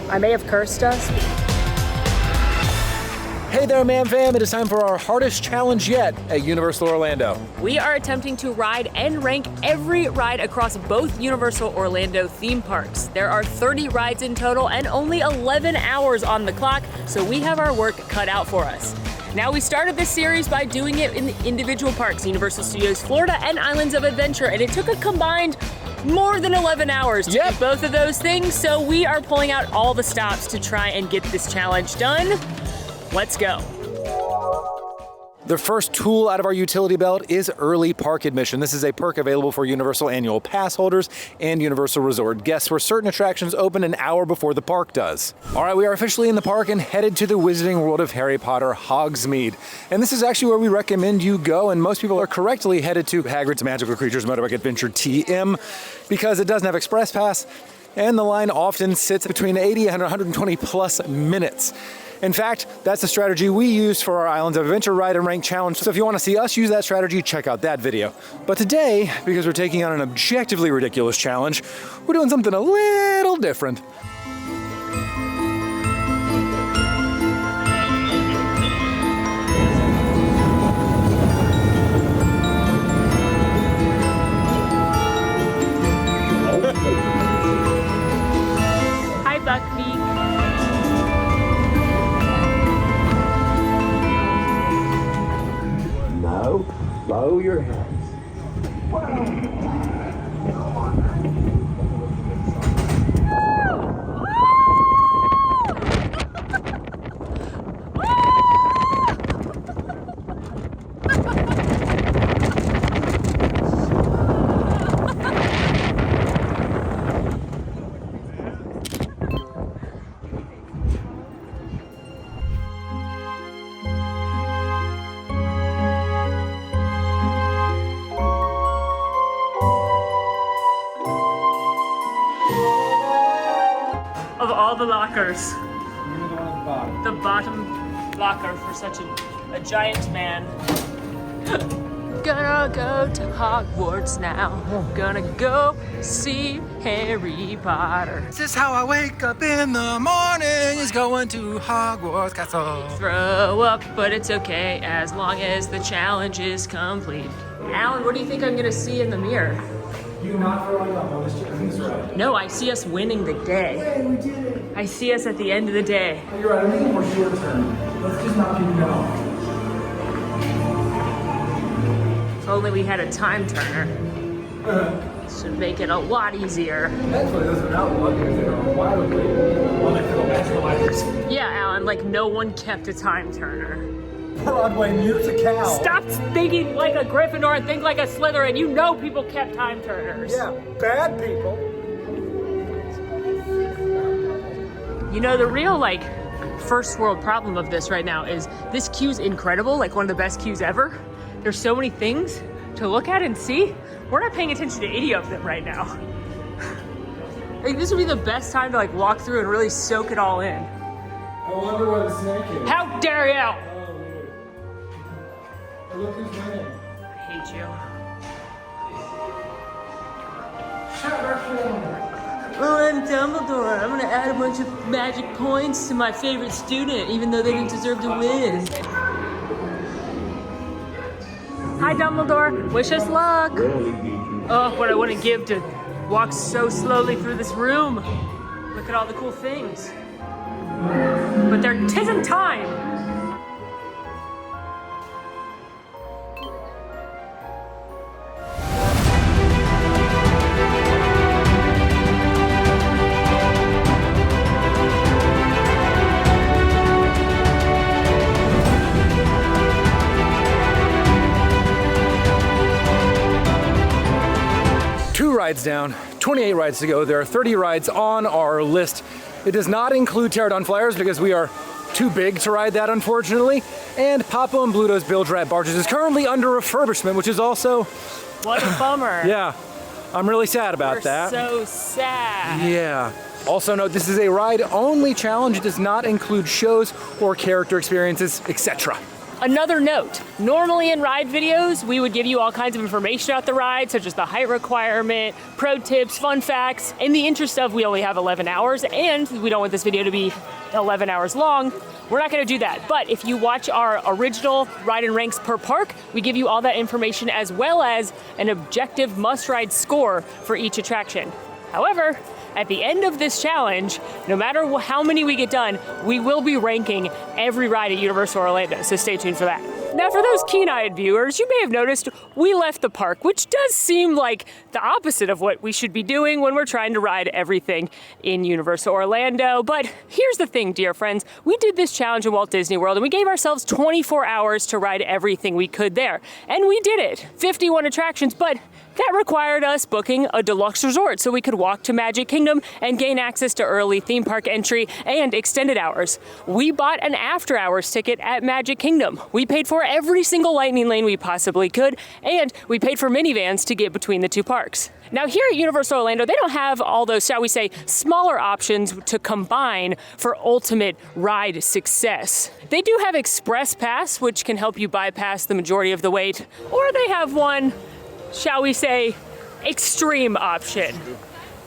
I may have cursed us. Hey there, Man Fam. It is time for our hardest challenge yet at Universal Orlando. We are attempting to ride and rank every ride across both Universal Orlando theme parks. There are 30 rides in total and only 11 hours on the clock, so we have our work cut out for us. Now, we started this series by doing it in individual parks, Universal Studios Florida and Islands of Adventure, and it took a combined more than 11 hours to do both of those things, so we are pulling out all the stops to try and get this challenge done. Let's go. The first tool out of our utility belt is early park admission. This is a perk available for Universal annual pass holders and Universal Resort guests, where certain attractions open an hour before the park does. All right, we are officially in the park and headed to the Wizarding World of Harry Potter, Hogsmeade. And this is actually where we recommend you go, and most people are correctly headed to Hagrid's Magical Creatures Motorbike Adventure TM because it doesn't have Express Pass, and the line often sits between 80 and 120 plus minutes. In fact, that's the strategy we used for our Islands of Adventure Ride and Rank Challenge, so if you want to see us use that strategy, check out that video. But today, because we're taking on an objectively ridiculous challenge, we're doing something a little different. Hi, Buckbeak. Now, bow your heads. Of all the lockers, the bottom locker for such a giant man. Gonna go to Hogwarts now. Gonna go see Harry Potter. This is how I wake up in the morning, is going to Hogwarts Castle. Throw up, but it's okay as long as the challenge is complete. Alan, what do you think I'm gonna see in the mirror? You not throwing up on this ride? No, I see us winning the day. Hey, we did it. I see us at the end of the day. Oh, you're right, I'm thinking more short term. Let's just not keep going. If only we had a time turner. Should make it a lot easier. Actually, those are not luggers, they are wildly electrolyzers. Yeah, Alan, like no one kept a time turner. Broadway musicale. Stop thinking like a Gryffindor and think like a Slytherin. You know people kept time turners. Yeah, bad people. You know, the real like first world problem of this right now is this queue's incredible, like one of the best queues ever. There's so many things to look at and see. We're not paying attention to any of them right now. Like this would be the best time to like walk through and really soak it all in. I wonder where the snake is. How dare you! Oh, look who's winning. I hate you. Oh, I'm Dumbledore. I'm gonna add a bunch of magic points to my favorite student, even though they didn't deserve to win. Hi, Dumbledore. Wish us luck. Oh, what I wouldn't give to walk so slowly through this room. Look at all the cool things. But there tisn't time. Rides down, 28 rides to go. There are 30 rides on our list. It does not include Pterodon Flyers because we are too big to ride that, unfortunately. And Papo and Bluto's Bilge Rat Barges is currently under refurbishment, which is also... What a bummer. Yeah, I'm really sad about that. So sad. Yeah. Also note, this is a ride-only challenge. It does not include shows or character experiences, etc. Another note, normally in ride videos, we would give you all kinds of information about the ride, such as the height requirement, pro tips, fun facts. In the interest of we only have 11 hours and we don't want this video to be 11 hours long, we're not gonna do that. But if you watch our original ride and ranks per park, we give you all that information as well as an objective must-ride score for each attraction. However, at the end of this challenge, no matter how many we get done, we will be ranking every ride at Universal Orlando, so stay tuned for that. Now, for those keen-eyed viewers, you may have noticed we left the park, which does seem like the opposite of what we should be doing when we're trying to ride everything in Universal Orlando. But here's the thing, dear friends, we did this challenge in Walt Disney World and we gave ourselves 24 hours to ride everything we could there. And we did it, 51 attractions, but that required us booking a deluxe resort so we could walk to Magic Kingdom and gain access to early theme park entry and extended hours. We bought an after hours ticket at Magic Kingdom. We paid for every single lightning lane we possibly could, and we paid for minivans to get between the two parks. Now here at Universal Orlando, they don't have all those, shall we say, smaller options to combine for ultimate ride success. They do have Express Pass, which can help you bypass the majority of the wait, or they have one, shall we say, extreme option,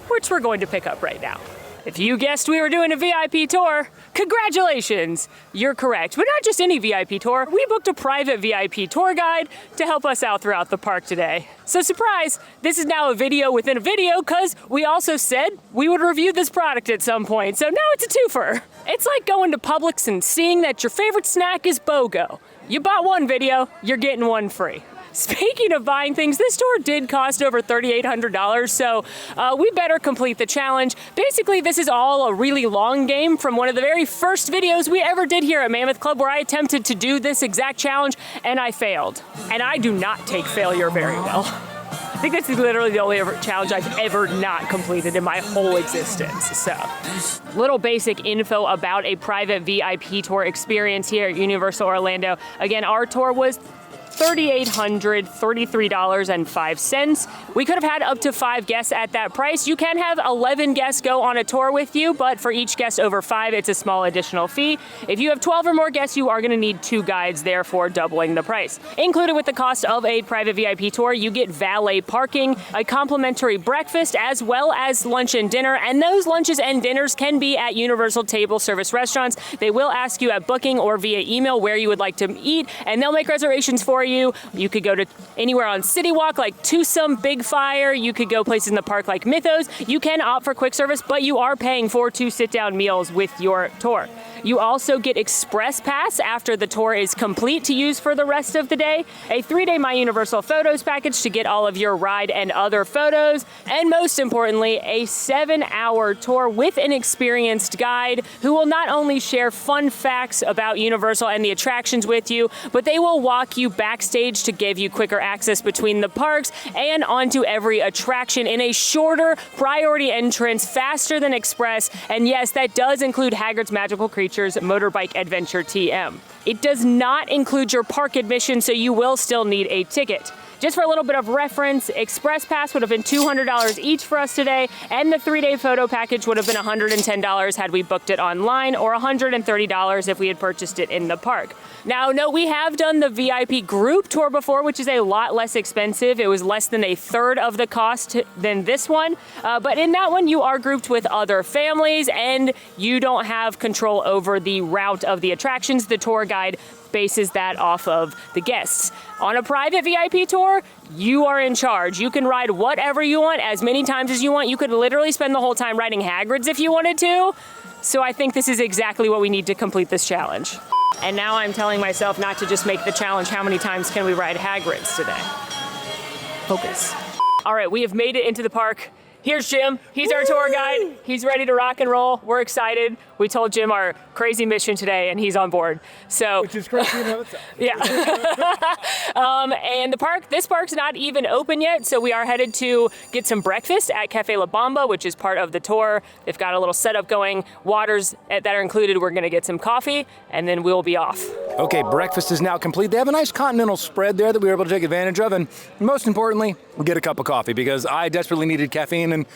which we're going to pick up right now. If you guessed we were doing a VIP tour, congratulations, you're correct. But not just any VIP tour, we booked a private VIP tour guide to help us out throughout the park today. So surprise, this is now a video within a video because we also said we would review this product at some point, so now it's a twofer. It's like going to Publix and seeing that your favorite snack is BOGO. You bought one video, you're getting one free. Speaking of buying things, this tour did cost over $3,800, so we better complete the challenge. Basically, this is all a really long game from one of the very first videos we ever did here at Mammoth Club where I attempted to do this exact challenge and I failed. And I do not take failure very well. I think this is literally the only challenge I've ever not completed in my whole existence. So, little basic info about a private VIP tour experience here at Universal Orlando. Again, our tour was $3,833.05. We could have had up to 5 guests at that price. You can have 11 guests go on a tour with you, but for each guest over 5, it's a small additional fee. If you have 12 or more guests, you are going to need 2 guides, therefore doubling the price. Included with the cost of a private VIP tour, you get valet parking, a complimentary breakfast, as well as lunch and dinner. And those lunches and dinners can be at Universal table service restaurants. They will ask you at booking or via email where you would like to eat, and they'll make reservations for you. You could go to anywhere on City Walk like Twosome, Big Fire. You could go places in the park like Mythos. You can opt for quick service, but you are paying for 2 sit-down meals with your tour. You also get Express Pass after the tour is complete to use for the rest of the day, a 3-day My Universal Photos package to get all of your ride and other photos, and most importantly, a 7-hour tour with an experienced guide who will not only share fun facts about Universal and the attractions with you, but they will walk you backstage to give you quicker access between the parks and onto every attraction in a shorter priority entrance, faster than Express, and yes, that does include Hagrid's Magical Creatures Motorbike Adventure TM. It does not include your park admission, so you will still need a ticket. Just for a little bit of reference, Express Pass would have been $200 each for us today, and the 3-day photo package would have been $110 had we booked it online, or $130 if we had purchased it in the park. Now, no, we have done the VIP group tour before, which is a lot less expensive. It was less than a third of the cost than this one, but in that one, you are grouped with other families, and you don't have control over the route of the attractions. The tour guide bases that off of the guests. On a private VIP tour, you are in charge. You can ride whatever you want, as many times as you want. You could literally spend the whole time riding Hagrid's if you wanted to. So I think this is exactly what we need to complete this challenge. And now I'm telling myself not to just make the challenge, how many times can we ride Hagrid's today? Focus. All right, we have made it into the park. Here's Jim. He's our tour guide. He's ready to rock and roll. We're excited. We told Jim our crazy mission today, and he's on board. So, which is crazy in and of itself. Yeah. And this park's not even open yet, so we are headed to get some breakfast at Cafe La Bamba, which is part of the tour. They've got a little setup going. Waters that are included. We're going to get some coffee, and then we'll be off. Okay, breakfast is now complete. They have a nice continental spread there that we were able to take advantage of, and most importantly, we get a cup of coffee because I desperately needed caffeine, and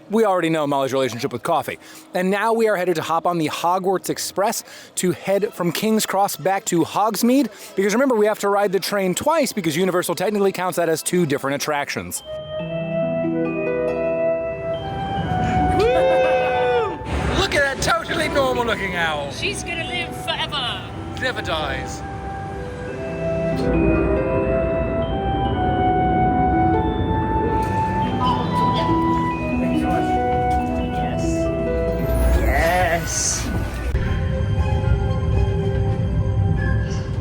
we already know Molly's relationship with coffee. And now we are headed to hop on the Hogwarts Express to head from King's Cross back to Hogsmeade, because remember, we have to ride the train twice because Universal technically counts that as 2 different attractions. Look at that totally normal looking owl. She's gonna live forever. Never dies. Yes.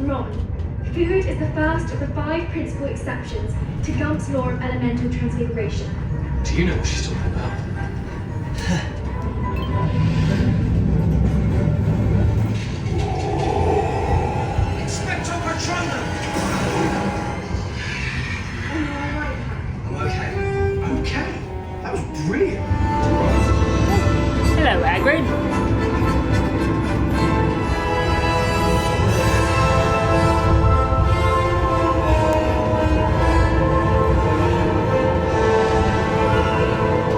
Ron, food is the first of the 5 principal exceptions to Gump's law of elemental transfiguration. Do you know what she's talking about? Hello, Hagrid.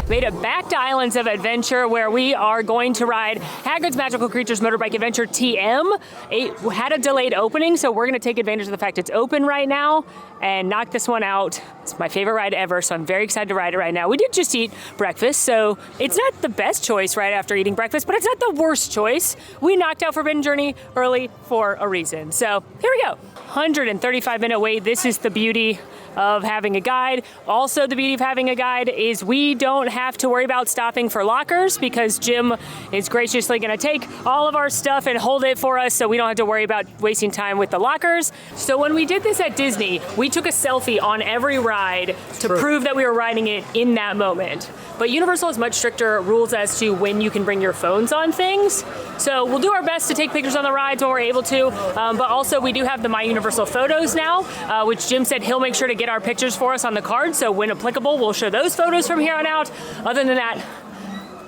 Made it back to Islands of Adventure, where we are going to ride Hagrid's Magical Creatures Motorbike Adventure TM. It had a delayed opening, so we're going to take advantage of the fact it's open right now and knock this one out. It's my favorite ride ever, so I'm very excited to ride it right now. We did just eat breakfast, so it's not the best choice right after eating breakfast, but it's not the worst choice. We knocked out Forbidden Journey early for a reason. So here we go. 135-minute wait. This is the beauty of having a guide. Also, the beauty of having a guide is we don't have to worry about stopping for lockers because Jim is graciously going to take all of our stuff and hold it for us, so we don't have to worry about wasting time with the lockers. So when we did this at Disney, we took a selfie on every ride to prove that we were riding it in that moment. But Universal has much stricter rules as to when you can bring your phones on things. So we'll do our best to take pictures on the rides when we're able to, but also we do have the My Universal photos now, which Jim said he'll make sure to get our pictures for us on the card, so when applicable, we'll show those photos from here on out. Other than that,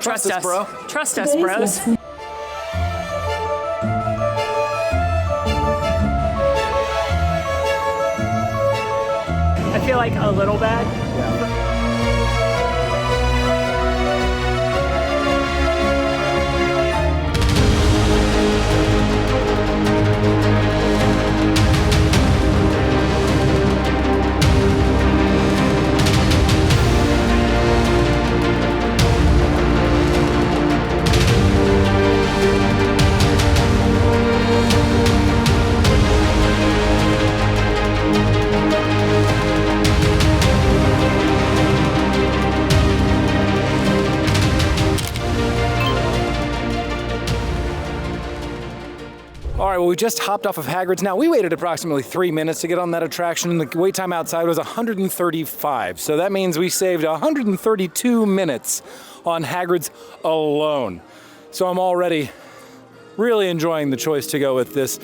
trust us, bro. Trust us, bros. I feel like a little bad. All right, well, we just hopped off of Hagrid's. Now, we waited approximately 3 minutes to get on that attraction, and the wait time outside was 135. So that means we saved 132 minutes on Hagrid's alone. So I'm already really enjoying the choice to go with this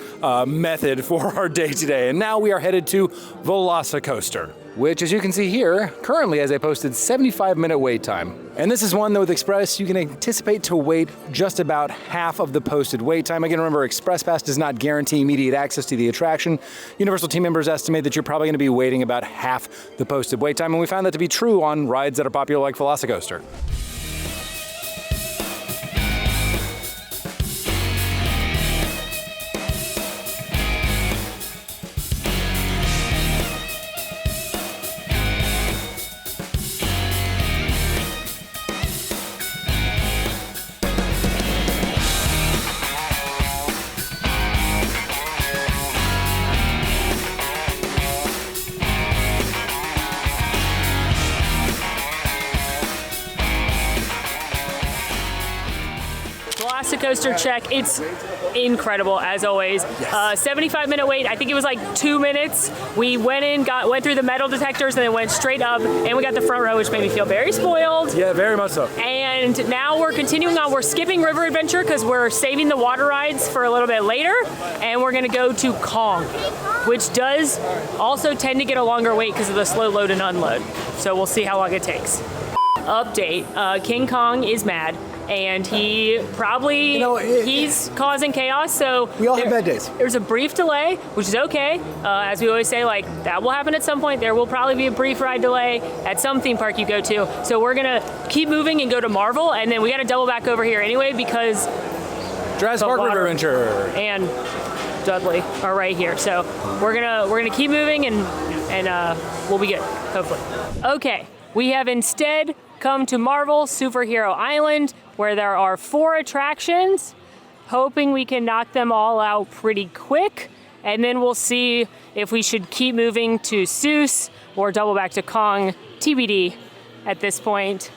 method for our day today. And now we are headed to VelociCoaster, which, as you can see here, currently has a posted 75-minute wait time. And this is one that with Express, you can anticipate to wait just about half of the posted wait time. Again, remember, Express Pass does not guarantee immediate access to the attraction. Universal team members estimate that you're probably going to be waiting about half the posted wait time, and we found that to be true on rides that are popular like VelociCoaster. VelociCoaster check. It's incredible as always. 75-minute wait. I think it was like 2 minutes. We went in, went through the metal detectors, and then went straight up, and we got the front row, which made me feel very spoiled. Yeah, very much so. And now we're continuing on. We're skipping River Adventure because we're saving the water rides for a little bit later, and we're going to go to Kong, which does also tend to get a longer wait because of the slow load and unload. So we'll see how long it takes. Update, King Kong is mad. And he probably, he's causing chaos, so... We all have bad days. There's a brief delay, which is okay. As we always say, like, that will happen at some point. There will probably be a brief ride delay at some theme park you go to. So we're gonna keep moving and go to Marvel, and then we gotta double back over here anyway, because... Jurassic Park River Adventure. And Dudley are right here. So we're gonna keep moving, and we'll be good, hopefully. Okay, we have instead come to Marvel Superhero Island, where there are 4 attractions, hoping we can knock them all out pretty quick, and then we'll see if we should keep moving to Seuss or double back to Kong, TBD at this point.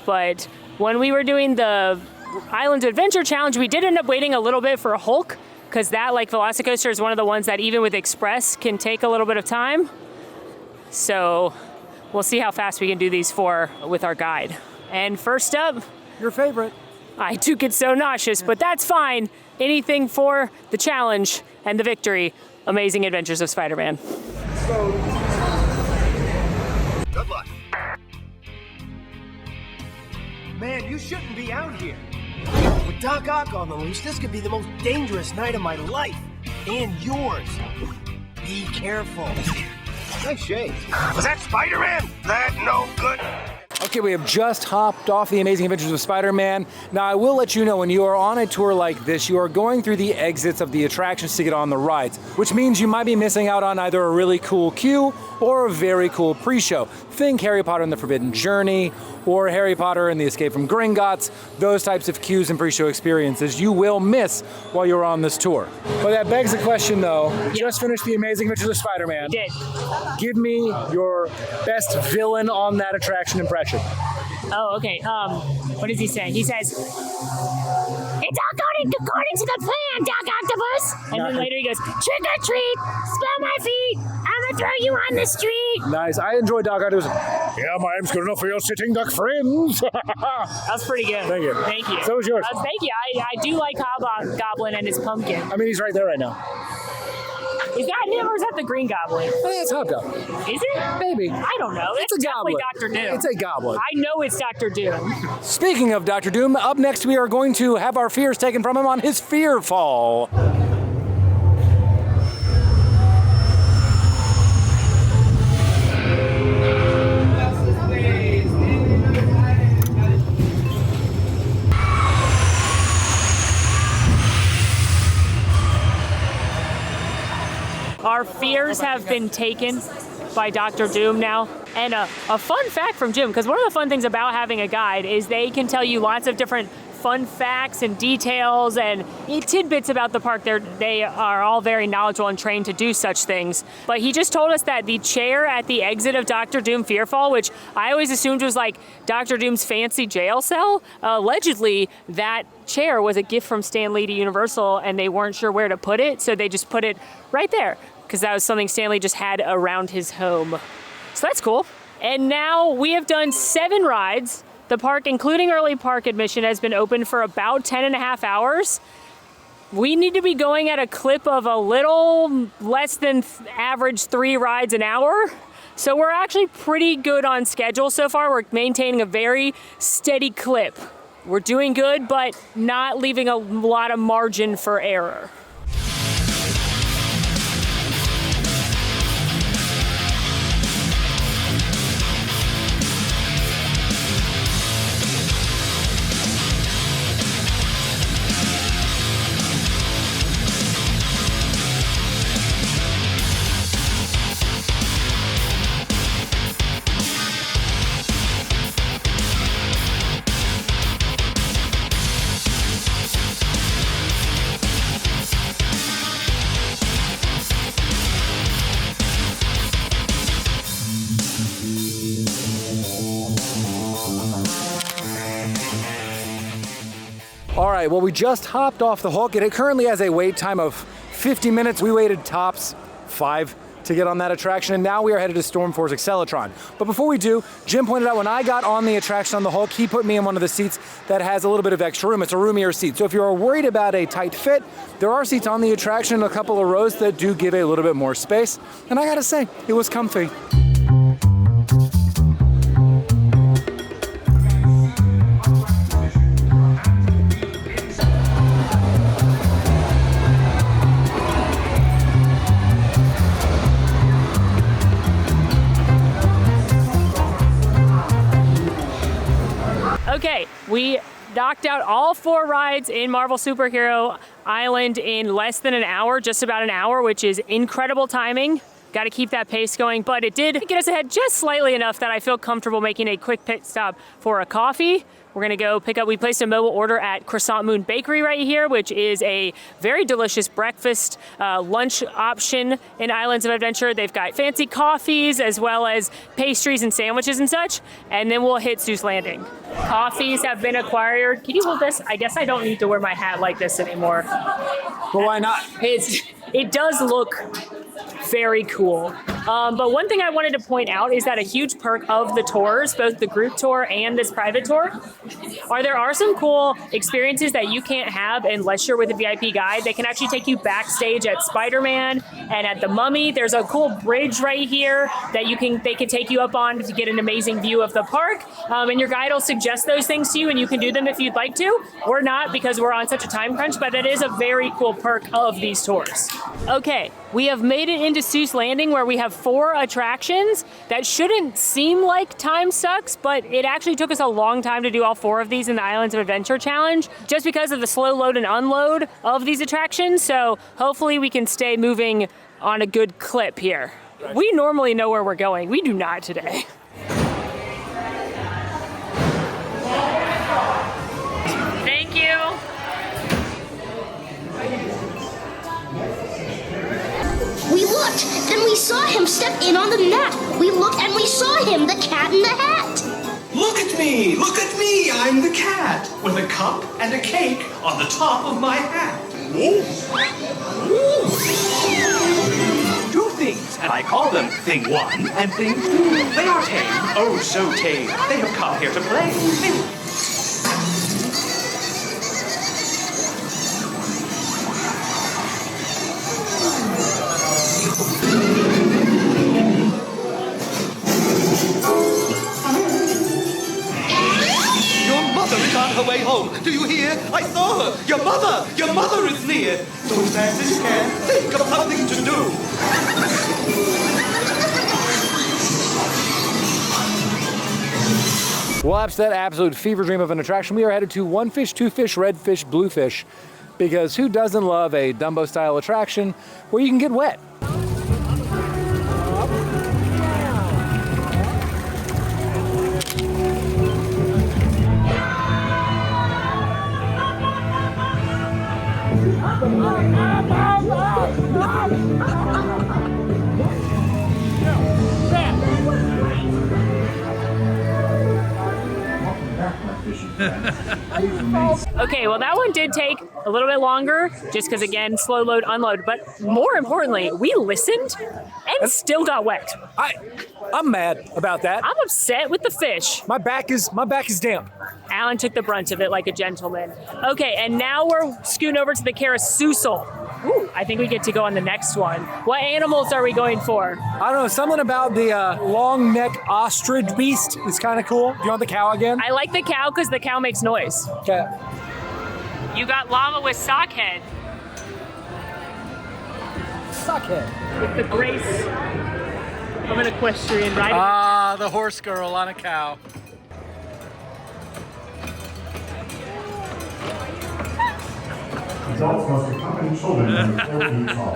But when we were doing the Island Adventure Challenge, we did end up waiting a little bit for Hulk, because that, like VelociCoaster, is one of the ones that even with Express can take a little bit of time. So we'll see how fast we can do these 4 with our guide. And first up, your favorite. I do get so nauseous, but that's fine. Anything for the challenge and the victory. Amazing Adventures of Spider-Man. Good luck. Man, you shouldn't be out here. With Doc Ock on the loose, this could be the most dangerous night of my life. And yours. Be careful. Nice shades. Was that Spider-Man? That no good. Okay, we have just hopped off The Amazing Adventures of Spider-Man. Now, I will let you know, when you are on a tour like this, you are going through the exits of the attractions to get on the rides, which means you might be missing out on either a really cool queue or a very cool pre-show. Think Harry Potter and the Forbidden Journey, or Harry Potter and the Escape from Gringotts. Those types of queues and pre-show experiences you will miss while you're on this tour. But that begs the question, though. You just finished The Amazing Adventures of Spider-Man. Did. Give me your best villain on that attraction impression. Oh, okay. What does he say? He says, "It's all going according to the plan, Doc Octopus." And then later he goes, "Trick or treat, smell my feet, I'm gonna throw you on the street." Nice. I enjoyed Doc Octopus. Yeah, my aim's good enough for your sitting duck friends. That's pretty good. Thank you. Thank you. So was yours. Thank you. I do like Hobgoblin and his pumpkin. I mean, he's right there right now. Is that him or is that the Green Goblin? It's Hobgoblin. Is it? Maybe. I don't know. It's a definitely goblin. Dr. Doom. It's a goblin. I know it's Dr. Doom. Speaking of Dr. Doom, up next we are going to have our fears taken from him on his fear fall. Our fears have been taken by Dr. Doom now. And a fun fact from Jim, because one of the fun things about having a guide is they can tell you lots of different fun facts and details and tidbits about the park. They are all very knowledgeable and trained to do such things. But he just told us that the chair at the exit of Dr. Doom Fearfall, which I always assumed was like Dr. Doom's fancy jail cell, allegedly that chair was a gift from Stan Lee to Universal and they weren't sure where to put it, so they just put it right there because that was something Stan Lee just had around his home. So that's cool. And now we have done 7 rides. The park, including early park admission, has been open for about 10.5 hours. We need to be going at a clip of a little less than average 3 rides an hour. So we're actually pretty good on schedule so far. We're maintaining a very steady clip. We're doing good, but not leaving a lot of margin for error. All right, well, we just hopped off the Hulk, and it currently has a wait time of 50 minutes. We waited tops 5 to get on that attraction, and now we are headed to Storm Force Accelatron. But before we do, Jim pointed out when I got on the attraction on the Hulk, he put me in one of the seats that has a little bit of extra room. It's a roomier seat. So if you're worried about a tight fit, there are seats on the attraction in a couple of rows that do give a little bit more space. And I gotta say, it was comfy. knocked out all 4 rides in Marvel Superhero Island in less than an hour, just about an hour, which is incredible timing. Got to keep that pace going, but it did get us ahead just slightly enough that I feel comfortable making a quick pit stop for a coffee. We're gonna go pick up, we placed a mobile order at Croissant Moon Bakery right here, which is a very delicious breakfast lunch option in Islands of Adventure. They've got fancy coffees as well as pastries and sandwiches and such, and then we'll hit Seuss Landing. Coffees have been acquired. Can you hold this? I guess I don't need to wear my hat like this anymore. But why not? It does look very cool. But one thing I wanted to point out is that a huge perk of the tours, both the group tour and this private tour, there are some cool experiences that you can't have unless you're with a VIP guide. They can actually take you backstage at Spider-Man and at the Mummy. There's a cool bridge right here that they can take you up on to get an amazing view of the park. And your guide will suggest those things to you, and you can do them if you'd like to, or not because we're on such a time crunch, but it is a very cool perk of these tours. Okay, we have made it into Seuss Landing, where we have 4 attractions. That shouldn't seem like time sucks, but it actually took us a long time to do all 4 of these in the Islands of Adventure Challenge, just because of the slow load and unload of these attractions. So hopefully we can stay moving on a good clip here. We normally know where we're going. We do not today. Thank you. We looked, and we saw him step in on the net. We looked, and we saw him, the cat in the hat. Look at me! Look at me! I'm the cat, with a cup and a cake on the top of my hat. Ooh. Ooh. 2 things, and I call them Thing 1 and Thing 2. They are tame, oh so tame. They have come here to play. On her way home. Do you hear? I saw her. Your mother is near. So as fast as you can, think of something to do. Well, after that absolute fever dream of an attraction, we are headed to One Fish, Two Fish, Red Fish, Blue Fish, because who doesn't love a Dumbo-style attraction where you can get wet? Okay, well that one did take a little bit longer, just because again, slow load, unload. But more importantly, we listened and still got wet. I'm mad about that. I'm upset with the fish. My back is damp. Alan took the brunt of it like a gentleman. Okay, and now we're scooting over to the carousel. Ooh, I think we get to go on the next one. What animals are we going for? I don't know, something about the long neck ostrich beast is kind of cool. Do you want the cow again? I like the cow because the cow makes noise. Okay. You got llama with sockhead. Sockhead. With the grace of an equestrian riding. Ah, the horse girl on a cow. Adults must accompany children when they're 4 feet tall.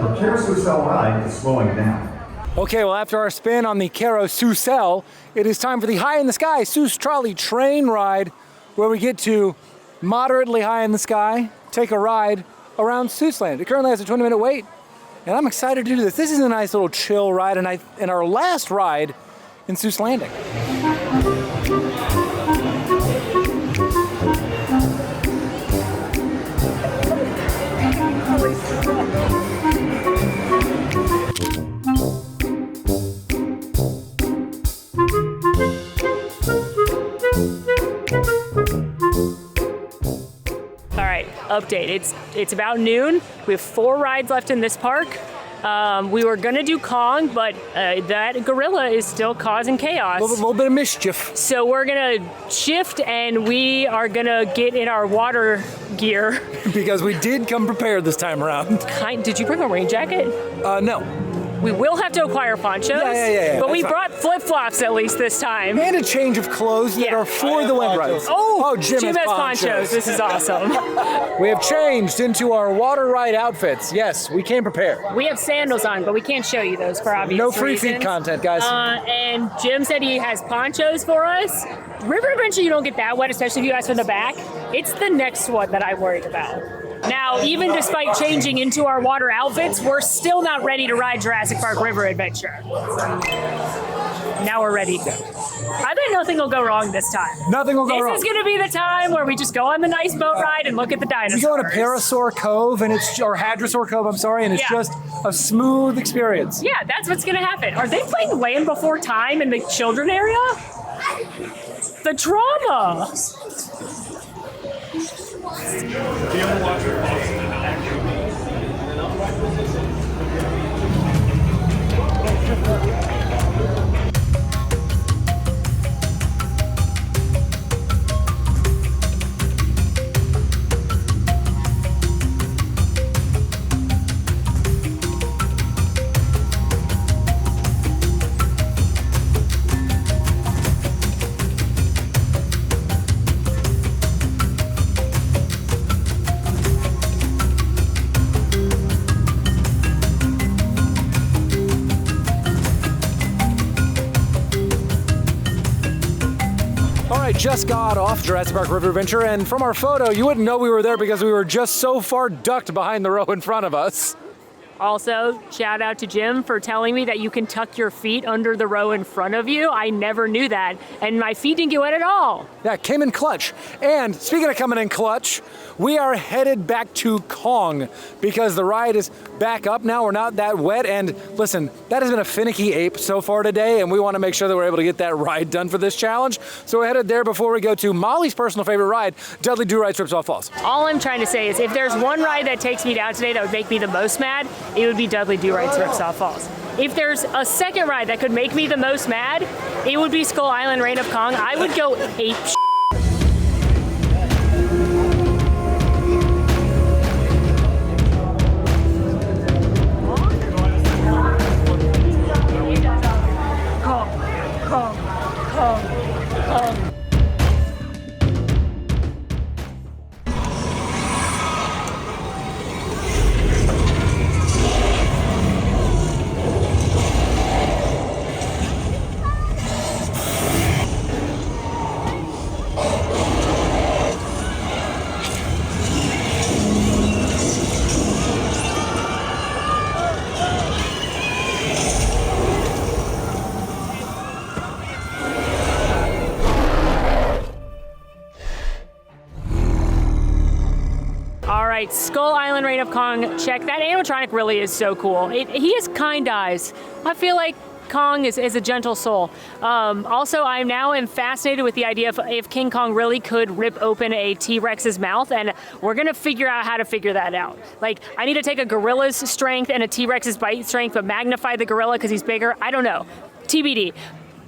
The carousel ride is slowing down. Okay, well after our spin on the carousel, it is time for the High in the Sky Seuss Trolley Train Ride, where we get to moderately high in the sky, take a ride around Seuss Land. It currently has a 20-minute wait, and I'm excited to do this. This is a nice little chill ride, and our last ride in Seuss Landing. All right, update. It's about noon. We have 4 rides left in this park. We were gonna do Kong, but that gorilla is still causing chaos. A little bit of mischief. So we're gonna shift and we are gonna get in our water gear. Because we did come prepared this time around. Did you bring a rain jacket? No. We will have to acquire ponchos, Yeah, but we that's brought flip-flops at least this time. And a change of clothes that are for the wind rides. Oh, Jim has ponchos. This is awesome. We have changed into our water ride outfits. Yes, we came prepared. We have sandals on, but we can't show you those for obvious reasons. No free feet content, guys. And Jim said he has ponchos for us. River Adventure, you don't get that wet, especially if you ask for the back. It's the next one that I'm worried about. Now, even despite changing into our water outfits, we're still not ready to ride Jurassic Park River Adventure. Now we're ready. I bet nothing will go wrong this time. Nothing will go wrong. This is going to be the time where we just go on the nice boat ride and look at the dinosaurs. We go in a Parasaur Cove, and or Hadrosaur Cove, I'm sorry, and it's just a smooth experience. Yeah, that's what's going to happen. Are they playing Land Before Time in the children area? The drama. Just got off Jurassic Park River Adventure, and from our photo, you wouldn't know we were there because we were just so far ducked behind the row in front of us. Also, shout out to Jim for telling me that you can tuck your feet under the row in front of you. I never knew that, and my feet didn't get wet at all. Yeah, came in clutch. And speaking of coming in clutch, we are headed back to Kong because the ride is back up now. We're not that wet. And listen, that has been a finicky ape so far today, and we want to make sure that we're able to get that ride done for this challenge. So we're headed there before we go to Molly's personal favorite ride, Dudley Do-Right's Ripsaw Falls. All I'm trying to say is if there's one ride that takes me down today that would make me the most mad, it would be Dudley Do-Right's Ripsaw Falls. If there's a second ride that could make me the most mad, it would be Skull Island Reign of Kong. I would go ape shit. Skull Island Reign of Kong, check. That animatronic really is so cool. He has kind eyes. I feel like Kong is a gentle soul. Also, I now am fascinated with the idea of if King Kong really could rip open a T-Rex's mouth, and we're gonna figure out how to figure that out. Like, I need to take a gorilla's strength and a T-Rex's bite strength, but magnify the gorilla because he's bigger. I don't know. TBD.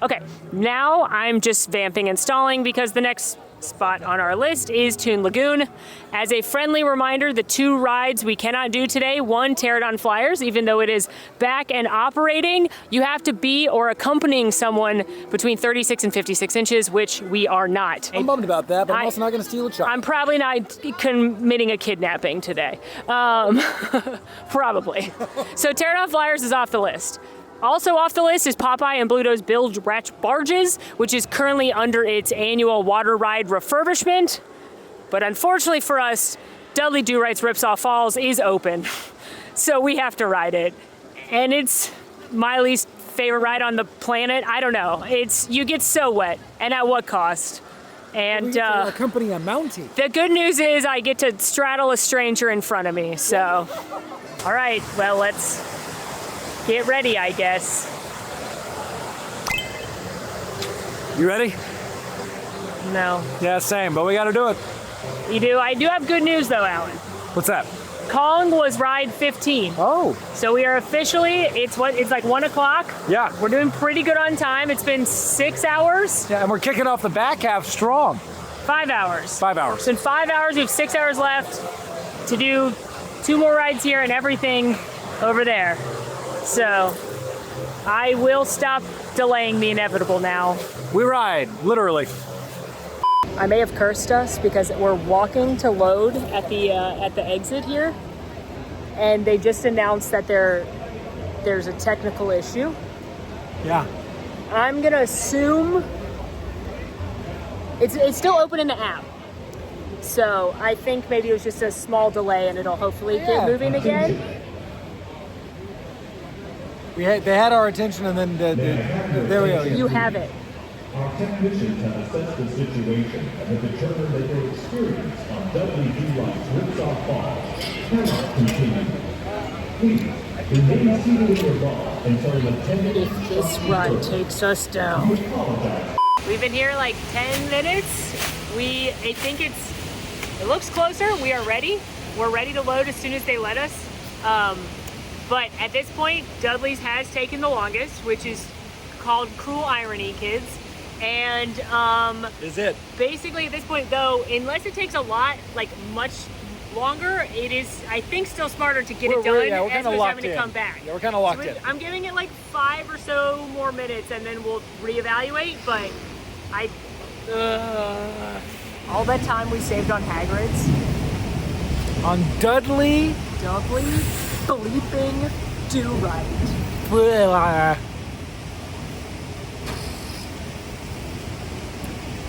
Okay, now I'm just vamping and stalling because the next spot on our list is Toon Lagoon. As a friendly reminder, the two rides we cannot do today, one, Pterodon Flyers, even though it is back and operating, you have to be or accompanying someone between 36 and 56 inches, which we are not. I'm bummed about that, but I'm also not going to steal a child. I'm probably not committing a kidnapping today. Probably. So Pterodon Flyers is off the list. Also off the list is Popeye and Bluto's Bilge Ratch Barges, which is currently under its annual water ride refurbishment. But unfortunately for us, Dudley Do-Right's Ripsaw Falls is open, so we have to ride it. And it's my least favorite ride on the planet. I don't know. You get so wet, and at what cost? And accompany a Mountie. The good news is I get to straddle a stranger in front of me, so. All right, well, let's get ready, I guess. You ready? No. Yeah, same, but we gotta do it. You do? I do have good news though, Alan. What's that? Kong was ride 15. Oh. So we are officially, it's like 1 o'clock. Yeah. We're doing pretty good on time. It's been 6 hours. Yeah, and we're kicking off the back half strong. 5 hours. 5 hours. It's been 5 hours. We have 6 hours left to do 2 more rides here and everything over there. So I will stop delaying the inevitable now. We ride, literally. I may have cursed us because we're walking to load at the exit here, and they just announced that there's a technical issue. Yeah. I'm gonna assume it's still open in the app, so I think maybe it was just a small delay, and it'll hopefully get moving again. They had our attention, and then there we go. You have it. Our technicians have assessed the situation and have determined that your experience on Dudley Do-Right's Ripsaw Falls cannot continue. Please, remain seated in your bar until an attendant... If this ride takes us down. We've been here like 10 minutes. I think it looks closer. We are ready. We're ready to load as soon as they let us. But at this point, Dudley's has taken the longest, which is called cruel irony, kids. And is it? Basically at this point though, unless it takes a lot, like much longer, it is, I think, still smarter to get it done we're as kind of opposed to locked having in. to come back. Yeah, we're kind of locked in. I'm giving it like 5 or so more minutes and then we'll reevaluate, but all that time we saved on Hagrid's. On Dudley Bleeping Do-Right.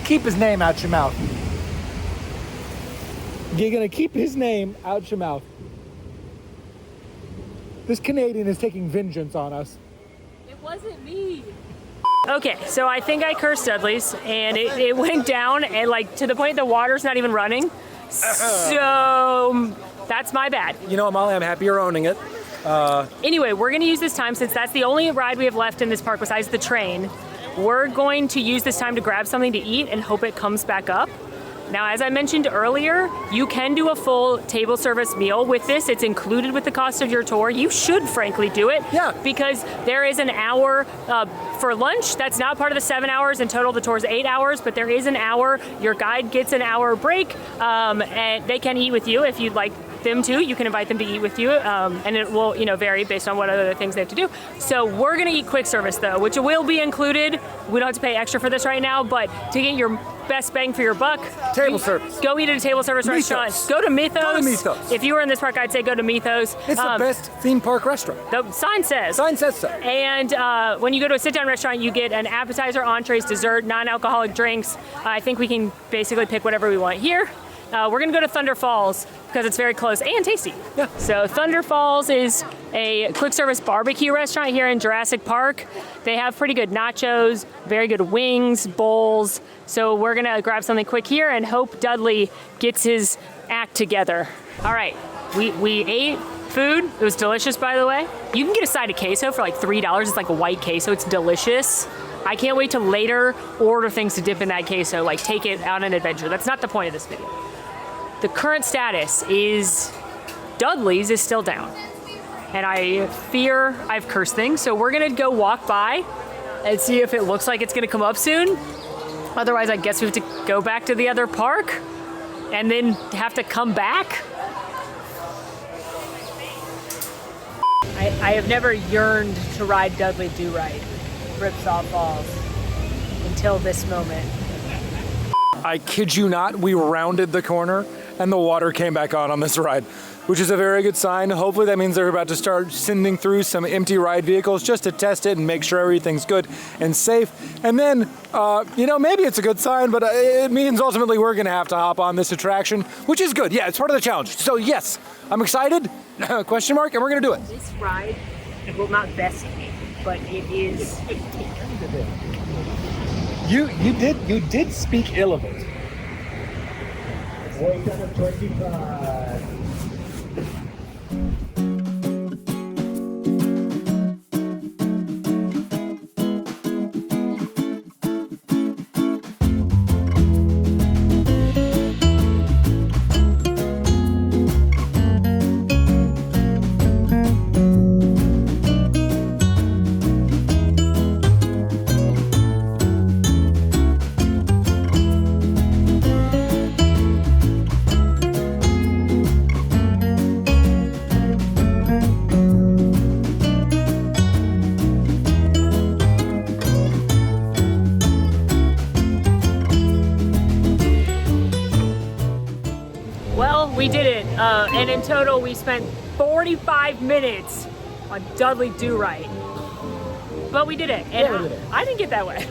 Keep his name out your mouth. You're gonna keep his name out your mouth. This Canadian is taking vengeance on us. It wasn't me. Okay, so I think I cursed Dudley's, and it went down, and like to the point the water's not even running. So that's my bad. You know what, Molly? I'm happy you're owning it. Anyway, we're gonna use this time, since that's the only ride we have left in this park besides the train. We're going to use this time to grab something to eat and hope it comes back up. Now, as I mentioned earlier, you can do a full table service meal with this. It's included with the cost of your tour. You should frankly do it. Yeah. Because there is an hour for lunch. That's not part of the 7 hours. In total, the tour is 8 hours, but there is an hour. Your guide gets an hour break, and they can eat with you if you'd like them to. You can invite them to eat with you, and it will, vary based on what other things they have to do. So we're gonna eat quick service though, which will be included. We don't have to pay extra for this right now, but to get your best bang for your buck, Table service. Go eat at a table service restaurant. Go to Mythos. Go to Mythos. If you were in this park, I'd say go to Mythos. It's the best theme park restaurant. The sign says. Sign says so. And when you go to a sit-down restaurant, you get an appetizer, entrees, dessert, non-alcoholic drinks. I think we can basically pick whatever we want here. We're gonna go to Thunder Falls because it's very close and tasty. Yeah. So Thunder Falls is a quick service barbecue restaurant here in Jurassic Park. They have pretty good nachos, very good wings, bowls. So we're gonna grab something quick here and hope Dudley gets his act together. All right, we ate food. It was delicious, by the way. You can get a side of queso for like $3. It's like a white queso, it's delicious. I can't wait to later order things to dip in that queso, like take it on an adventure. That's not the point of this video. The current status is Dudley's is still down. And I fear I've cursed things, so we're gonna go walk by and see if it looks like it's gonna come up soon. Otherwise, I guess we have to go back to the other park and then have to come back. I have never yearned to ride Dudley Do-Right, Ripsaw Falls, until this moment. I kid you not, we rounded the corner and the water came back on this ride, which is a very good sign. Hopefully that means they're about to start sending through some empty ride vehicles just to test it and make sure everything's good and safe. And then, maybe it's a good sign, but it means ultimately we're gonna have to hop on this attraction, which is good. Yeah, it's part of the challenge. So yes, I'm excited, question mark, and we're gonna do it. This ride will not best me, but it is. You did speak ill of it. Wait on 25. we did it. And in total, we spent 45 minutes on Dudley Do-Right. But we did it. And Yeah, we did it. I didn't get that way.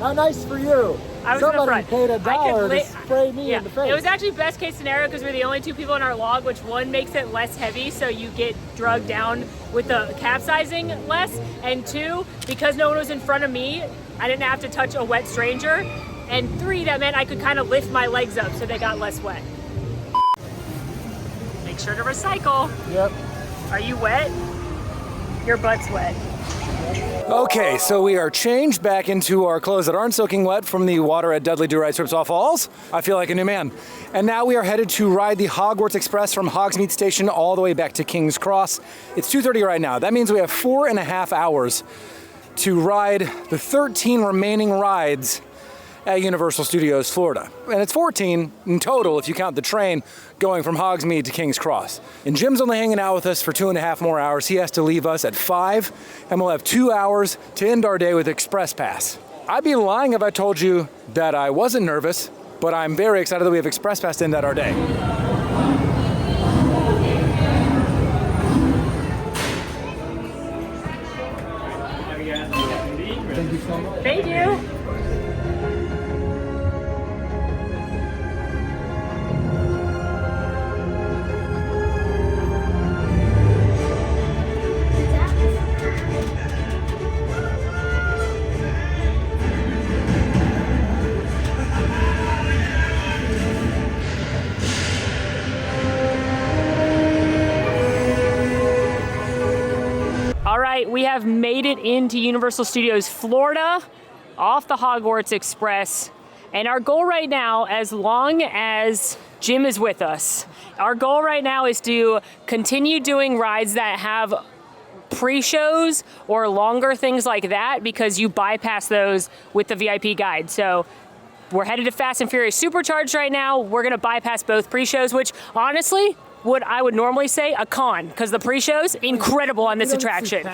How nice for you. I was in the Somebody front. paid I could $1 li- to spray me in the face. It was actually best case scenario because we're the only two people in our log, which one makes it less heavy, so you get drugged down with the capsizing less, and two, because no one was in front of me, I didn't have to touch a wet stranger, and three, that meant I could kind of lift my legs up so they got less wet. Make sure to recycle. Yep. Are you wet? Your butt's wet. Okay, so we are changed back into our clothes that aren't soaking wet from the water at Dudley Do-Right Ripsaw Falls. I feel like a new man. And now we are headed to ride the Hogwarts Express from Hogsmeade Station all the way back to King's Cross. It's 2:30 right now. That means we have 4.5 hours to ride the 13 remaining rides at Universal Studios Florida. And it's 14 in total if you count the train going from Hogsmeade to King's Cross. And Jim's only hanging out with us for 2.5 more hours. He has to leave us at 5, and we'll have 2 hours to end our day with Express Pass. I'd be lying if I told you that I wasn't nervous, but I'm very excited that we have Express Pass to end our day. Thank you so much. Thank you. All right, we have made it into Universal Studios Florida off the Hogwarts Express. And our goal right now, as long as Jim is with us, our goal right now is to continue doing rides that have pre-shows or longer things like that, because you bypass those with the VIP guide. So we're headed to Fast and Furious Supercharged right now. We're gonna bypass both pre-shows, which honestly, I would normally say a con, because the pre-shows, incredible on this attraction.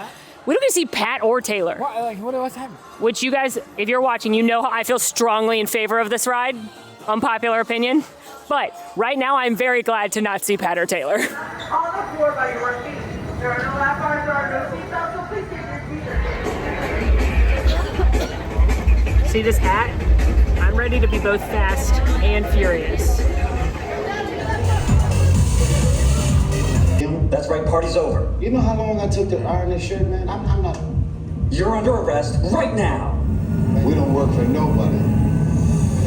We don't get to see Pat or Taylor. What's happening? Which you guys, if you're watching, you know I feel strongly in favor of this ride. Unpopular opinion. But right now, I'm very glad to not see Pat or Taylor. On the floor by your feet. There are no lap bars, there are no seatbelts, so please take your seat. See this hat? I'm ready to be both fast and furious. That's right, party's over. You know how long I took to iron this shirt, man? I'm not... You're under arrest right now. We don't work for nobody.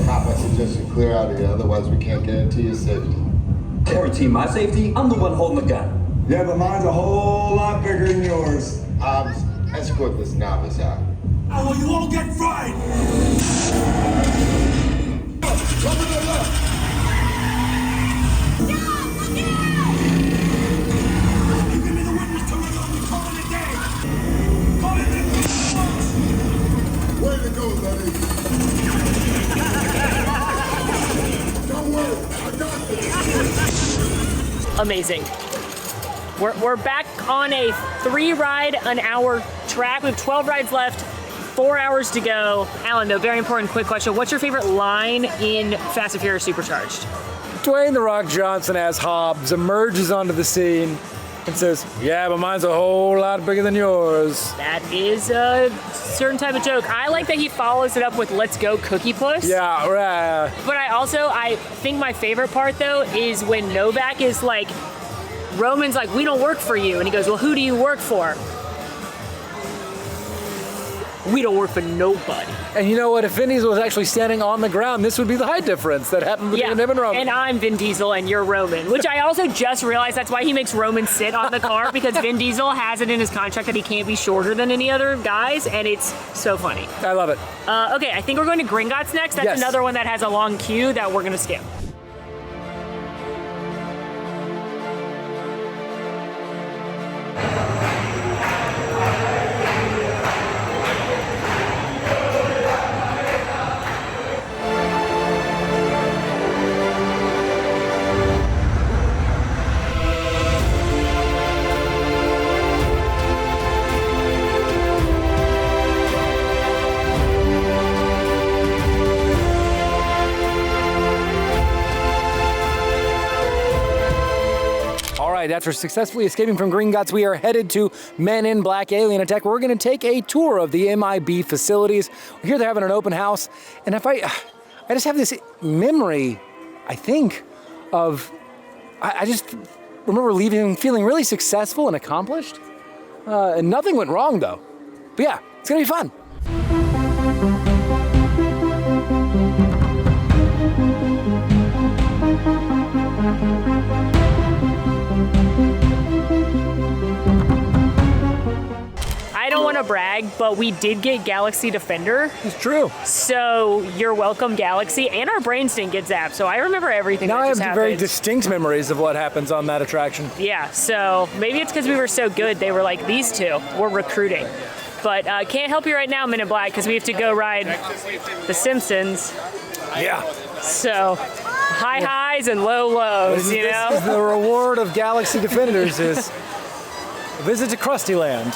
Pop, I suggest you clear out of here, otherwise we can't guarantee your safety. Guarantee my safety? I'm the one holding the gun. Yeah, but mine's a whole lot bigger than yours. Escort this novice out. Oh, well, you all get fried! Come to the left! Way to go, buddy. Don't worry, I got this. Amazing. We're back on a 3-ride-an-hour track. We have 12 rides left, 4 hours to go. Alan, though, very important quick question. What's your favorite line in Fast and Furious Supercharged? Dwayne "The Rock" Johnson as Hobbs emerges onto the scene and says, "Yeah, but mine's a whole lot bigger than yours." That is a certain type of joke. I like that he follows it up with "Let's go, Cookie Puss." Yeah, right. But I think my favorite part, though, is when Novak is like, Roman's like, "We don't work for you." And he goes, "Well, who do you work for?" "We don't work for nobody." And you know what? If Vin Diesel was actually standing on the ground, this would be the height difference that happened between him and Roman. And I'm Vin Diesel and you're Roman, which I also just realized that's why he makes Roman sit on the car, because Vin Diesel has it in his contract that he can't be shorter than any other guys, and it's so funny. I love it. Okay, I think we're going to Gringotts next. That's another one that has a long queue that we're going to skip. right, after successfully escaping from Gringotts, we are headed to Men in Black Alien Attack, where we're going to take a tour of the MIB facilities. We're here, they're having an open house, and I just have this memory, I think, of, I just remember leaving feeling really successful and accomplished, and nothing went wrong, though. But yeah, it's going to be fun. I don't want to brag, but we did get Galaxy Defender. It's true. So you're welcome, Galaxy, and our brains didn't get zapped. So I remember everything now that just I have happened. very distinct memories of what happens on that attraction. Yeah, so maybe it's because we were so good, they were like, these two, we're recruiting. But can't help you right now, Men in Black, because we have to go ride The Simpsons. Yeah. So high highs and low lows, you know? This is the reward of Galaxy Defenders is a visit to Krusty Land.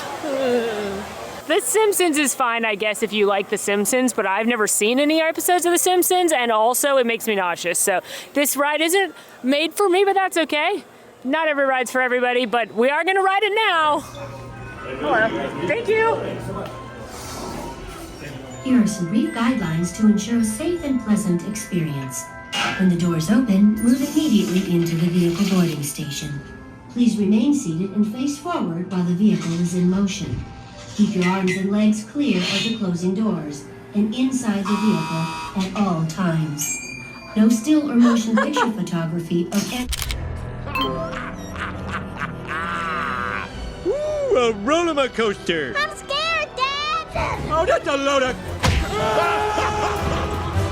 The Simpsons is fine, I guess, if you like The Simpsons, but I've never seen any episodes of The Simpsons, and also it makes me nauseous. So this ride isn't made for me, but that's okay. Not every ride's for everybody, but we are gonna ride it now. Hello, thank you. Here are some brief guidelines to ensure a safe and pleasant experience. When the doors open, move immediately into the vehicle boarding station. Please remain seated and face forward while the vehicle is in motion. Keep your arms and legs clear of the closing doors and inside the vehicle at all times. No still or motion picture photography of any... Ooh, a roller coaster! I'm scared, Dad! Oh, that's a load of...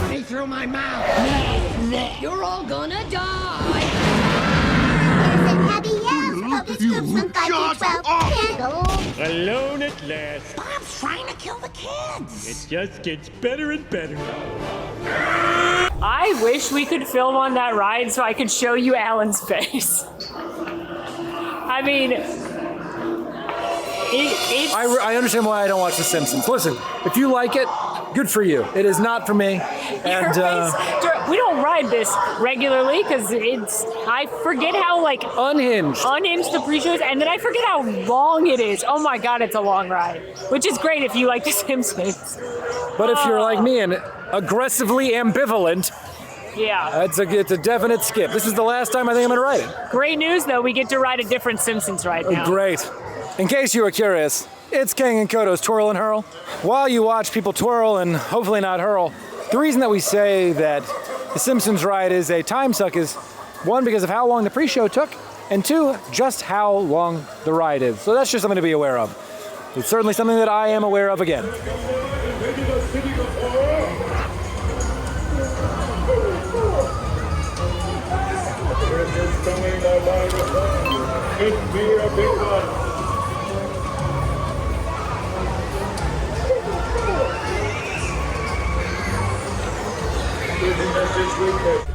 Money through my mouth! You're all gonna die! Alone at last. Bob's trying to kill the kids! It just gets better and better. I wish we could film on that ride so I could show you Alan's face. I mean, I understand why I don't watch The Simpsons. Listen, if you like it, good for you. It is not for me. And we don't ride this regularly because I forget how like unhinged the pre-show is, and then I forget how long it is. Oh my God, it's a long ride, which is great if you like The Simpsons. But if you're like me and aggressively ambivalent, yeah, it's a definite skip. This is the last time I think I'm gonna ride it. Great news though, we get to ride a different Simpsons ride now. Great. In case you were curious, it's Kang and Kodo's Twirl and Hurl. While you watch people twirl and hopefully not hurl, the reason that we say that the Simpsons ride is a time suck is, one, because of how long the pre-show took, and two, just how long the ride is. So that's just something to be aware of. It's certainly something that I am aware of again. It'd be a big one.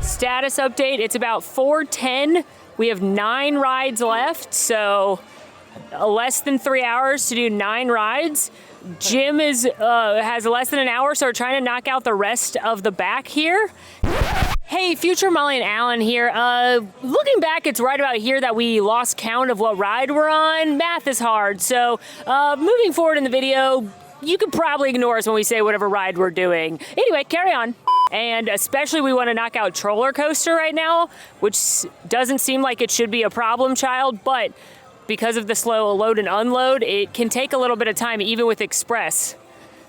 Status update, it's about 4:10. We have 9 rides left, so less than 3 hours to do 9 rides. Jim has less than an hour, so we're trying to knock out the rest of the back here. Hey, Future Molly and Alan here. Looking back, it's right about here that we lost count of what ride we're on. Math is hard, so moving forward in the video, you could probably ignore us when we say whatever ride we're doing. Anyway, carry on. And especially we want to knock out Troller Coaster right now, which doesn't seem like it should be a problem child, but because of the slow load and unload, it can take a little bit of time even with Express.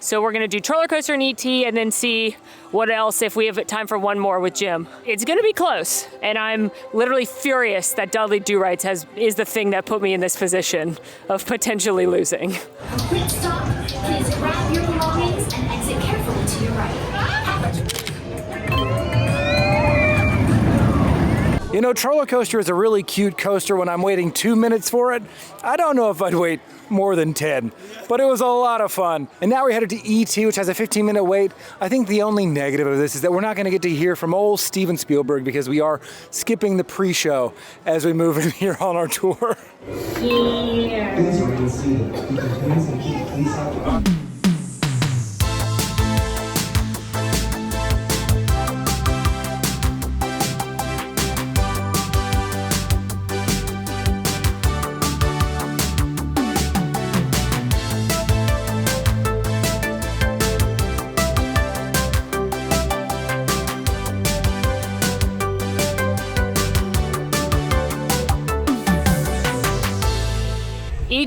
So we're gonna do Troller Coaster and ET and then see what else if we have time for one more with Jim. It's gonna be close, and I'm literally furious that Dudley Do-Right is the thing that put me in this position of potentially losing. A quick stop. Please grab your belongings and exit carefully to your right. You know, Troller Coaster is a really cute coaster when I'm waiting 2 minutes for it. I don't know if I'd wait more than 10, but it was a lot of fun. And now we're headed to ET, which has a 15-minute wait. I think the only negative of this is that we're not gonna get to hear from old Steven Spielberg because we are skipping the pre-show as we move in here on our tour.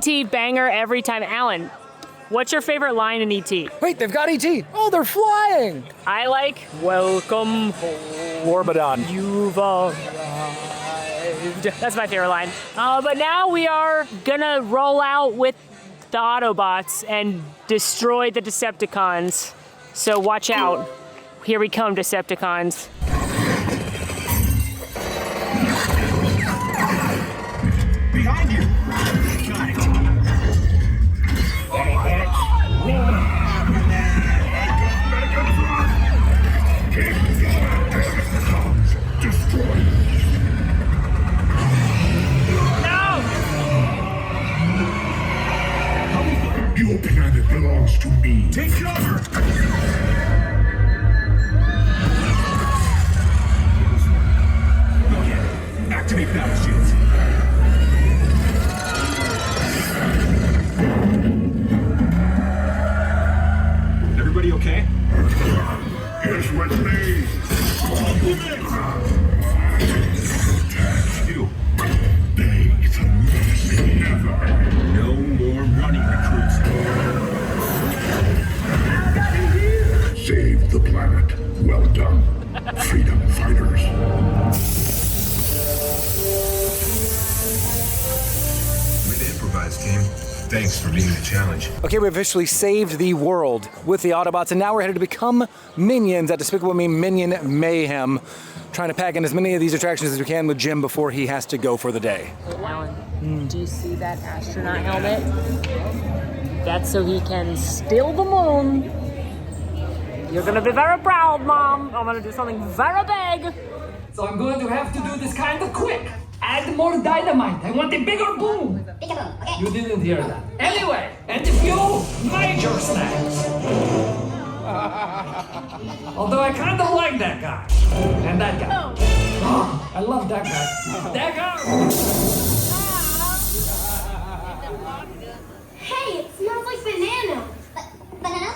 E.T. banger every time. Alan, what's your favorite line in E.T.? Wait, they've got E.T. Oh, they're flying. I like, welcome home. Orbidon. You've arrived. That's my favorite line. But now we are gonna roll out with the Autobots and destroy the Decepticons. So watch out. Here we come, Decepticons. Behind you! Got it. Your planet belongs to me. Take cover! Go ahead. Activate battle shields. Everybody okay? Yes, with me. You. Beg for mercy. Never. No more running recruits. Save the planet. Well done, freedom fighters. Way to improvise, team. Thanks for meeting the challenge. Okay, we officially saved the world with the Autobots, and now we're headed to become minions at Despicable Me Minion Mayhem, trying to pack in as many of these attractions as we can with Jim before he has to go for the day. Alan, do you see that astronaut helmet? That's so he can steal the moon. You're gonna be very proud, Mom. I'm gonna do something very big. So I'm going to have to do this kind of quick. Add more dynamite. I want a bigger boom. Bigger boom, okay? You didn't hear that. Anyway, and a few major snacks. Although I kind of like that guy. And that guy. Oh, I love that guy. That guy. Hey, it smells like banana. Banana?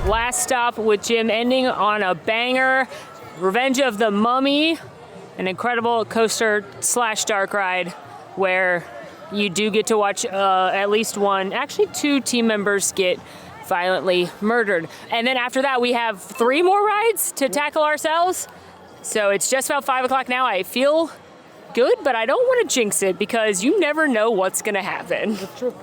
Last stop with Jim ending on a banger. Revenge of the Mummy, an incredible coaster / dark ride where you do get to watch at least one, actually 2 team members get violently murdered. And then after that, we have 3 more rides to tackle ourselves. So it's just about 5 o'clock now. I feel good, but I don't want to jinx it because you never know what's gonna happen. That's true.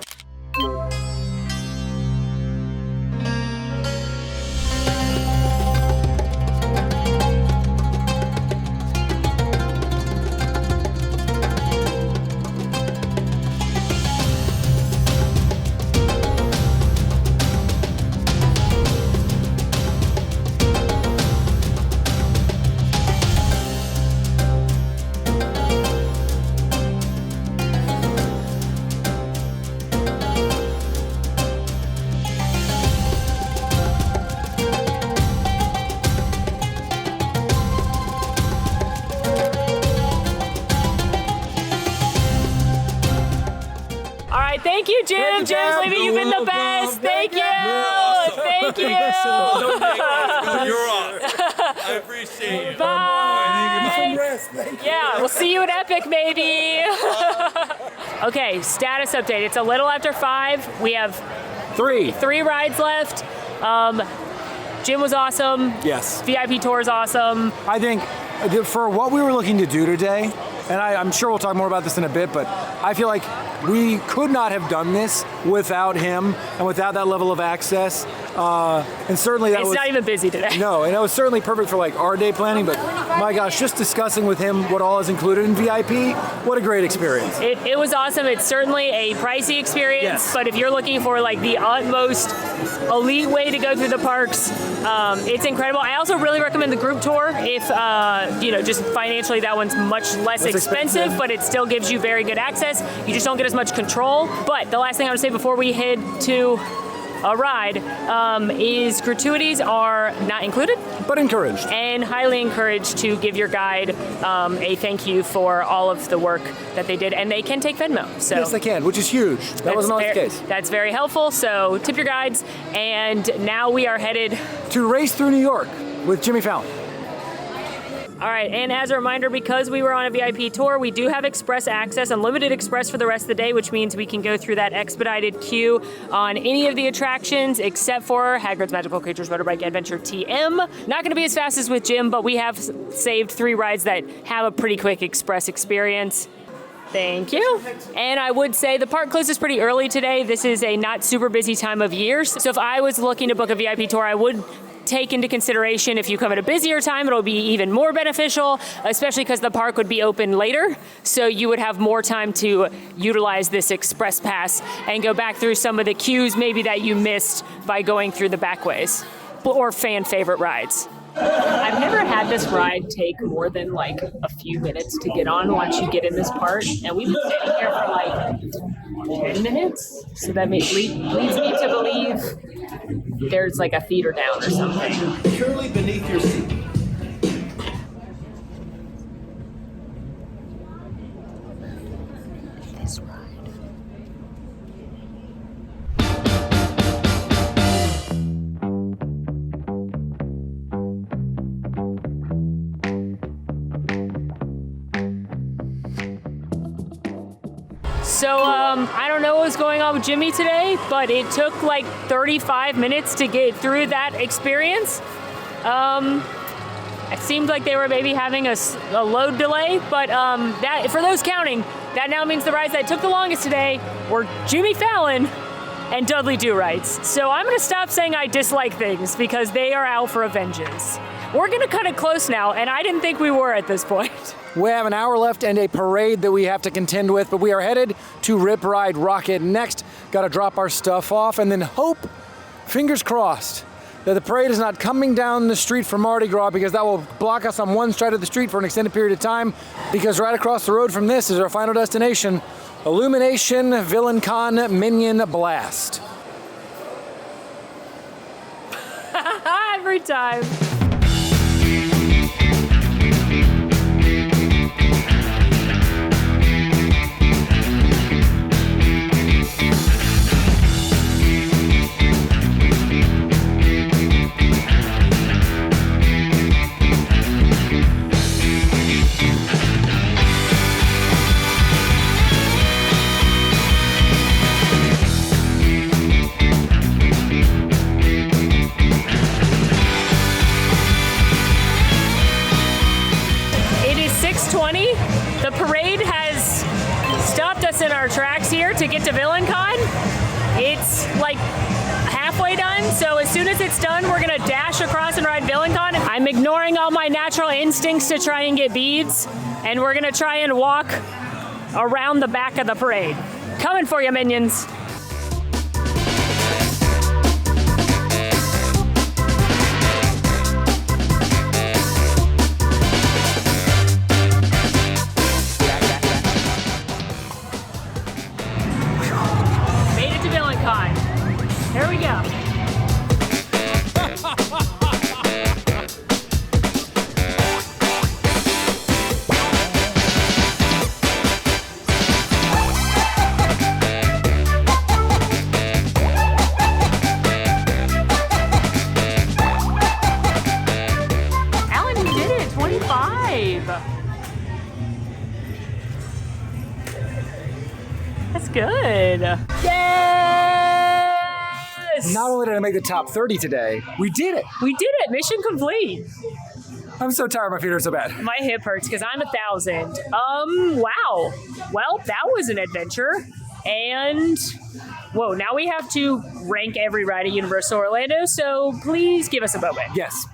Thank you, Jim. Jim's leaving. You've been the best. Thank you. Thank you. You're on. I appreciate you. Bye. Yeah, we'll see you at Epic, maybe. Okay, status update. It's a little after 5. We have 3 rides left. Jim was awesome. Yes. VIP tour is awesome. I think for what we were looking to do today, and I'm sure we'll talk more about this in a bit, but I feel like we could not have done this without him and without that level of access. And certainly that it's was... not even busy today. No, and it was certainly perfect for like our day planning, but my gosh, just discussing with him what all is included in VIP, what a great experience. It was awesome. It's certainly a pricey experience, yes. But if you're looking for like the utmost elite way to go through the parks, it's incredible. I also really recommend the group tour if, just financially that one's much less expensive, but it still gives you very good access. You just don't get as much control. But the last thing I would say before we head to a ride, is gratuities are not included, but encouraged, and highly encouraged to give your guide a thank you for all of the work that they did, and they can take Venmo. So yes, they can, which is huge. That wasn't always the case. That's very helpful. So tip your guides, and now we are headed to Race Through New York with Jimmy Fallon. All right, and as a reminder, because we were on a VIP tour, we do have express access, unlimited express for the rest of the day, which means we can go through that expedited queue on any of the attractions except for Hagrid's Magical Creatures Motorbike Adventure TM. Not going to be as fast as with Jim, but we have saved 3 rides that have a pretty quick express experience. Thank you. And I would say the park closes pretty early today. This is a not super busy time of year. So if I was looking to book a VIP tour, I would take into consideration if you come at a busier time, it'll be even more beneficial, especially because the park would be open later. So you would have more time to utilize this express pass and go back through some of the queues maybe that you missed by going through the back ways or fan favorite rides. I've never had this ride take more than like a few minutes to get on once you get in this part, and we've been sitting here for like 10 minutes, so that leads me to believe there's like a theater down or something. Purely beneath your seat. This ride. So, I don't know what was going on with Jimmy today, but it took like 35 minutes to get through that experience. It seemed like they were maybe having a load delay, but that, for those counting, that now means the rides that took the longest today were Jimmy Fallon and Dudley Do-Rights. So I'm gonna stop saying I dislike things because they are out for a vengeance. We're gonna cut it close now, and I didn't think we were at this point. We have an hour left and a parade that we have to contend with, but we are headed to Rip Ride Rocket next. Got to drop our stuff off and then hope, fingers crossed, that the parade is not coming down the street for Mardi Gras, because that will block us on one side of the street for an extended period of time, because right across the road from this is our final destination, Illumination VillainCon Minion Blast. Every time. The parade has stopped us in our tracks here to get to VillainCon. It's like halfway done, so as soon as it's done, we're gonna dash across and ride VillainCon. I'm ignoring all my natural instincts to try and get beads, and we're gonna try and walk around the back of the parade. Coming for you, minions. Here we go. Alan, you did it, 25. That's good. Yay! Not only did I make the top 30 today, we did it. We did it. Mission complete. I'm so tired. My feet are so bad. My hip hurts because I'm 1,000. Wow. Well, that was an adventure. And whoa, now we have to rank every ride at Universal Orlando. So please give us a moment. Yes.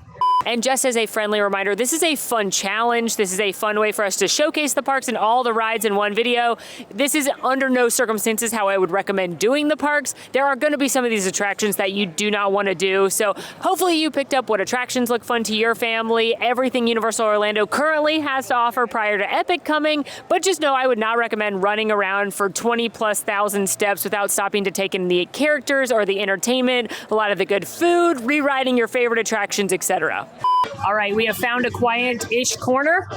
And just as a friendly reminder, this is a fun challenge. This is a fun way for us to showcase the parks and all the rides in one video. This is under no circumstances how I would recommend doing the parks. There are going to be some of these attractions that you do not want to do. So hopefully you picked up what attractions look fun to your family, everything Universal Orlando currently has to offer prior to Epic coming. But just know I would not recommend running around for 20,000+ steps without stopping to take in the characters or the entertainment, a lot of the good food, rewriting your favorite attractions, etc. All right, we have found a quiet-ish corner.